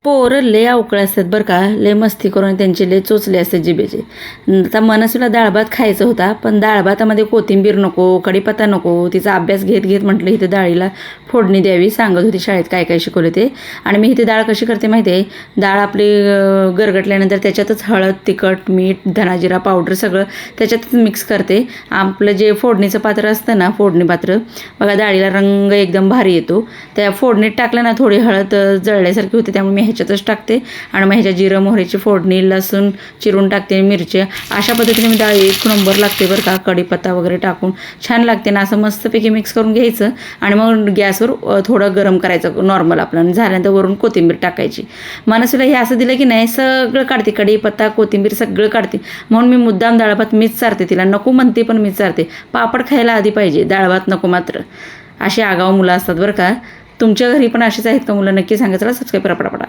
पोरं लय अवकळ असतात बरं का, लय मस्ती करून त्यांचे लय चोचले असतात जिभेचे. आता मनसूला डाळ भात खायचा होता, पण डाळ भातामध्ये कोथिंबीर नको, कढीपत्ता नको. तिचा अभ्यास घेत घेत म्हटलं इथे डाळीला फोडणी द्यावी, सांगत होती शाळेत काय काय शिकवले ते. आणि मी इथे डाळ कशी करते माहिती आहे, डाळ आपली गरगटल्यानंतर त्याच्यातच हळद, तिखट, मीठ, धनाजिरा पावडर सगळं त्याच्यातच मिक्स करते. आपलं जे फोडणीचं पात्र असतं ना, फोडणी पात्र बघा, डाळीला रंग एकदम भारी येतो. त्या फोडणीत टाकलं ना, थोडी हळद जळल्यासारखी होते, त्यामुळे मी ह्याच्यातच टाकते. आणि मग ह्याच्या जिरं मोहरीची फोडणी, लसूण चिरून टाकते, मिरच्या. अशा पद्धतीने मी डाळ एक नंबर लागते बरं का, कढीपत्ता वगैरे टाकून छान लागते ना. असं मस्तपैकी मिक्स करून घ्यायचं आणि मग गॅसवर थोडं गरम करायचं नॉर्मल आपलं. झाल्यानंतर वरून कोथिंबीर टाकायची. मनसूला हे असं दिलं की नाही, सगळं काढते, कढीपत्ता कोथिंबीर सगळं काढते. म्हणून मी मुद्दाम डाळ भात मीच चारते, तिला नको म्हणते पण मीच चारते. पापड खायला आधी पाहिजे, डाळ भात नको मात्र. अशी आगाऊ मुलं असतात बरं का. तुमच्या घरी पण अशीच आहेत का मुलं, नक्की सांगा. चला सबस्क्राईब करा पटापटा.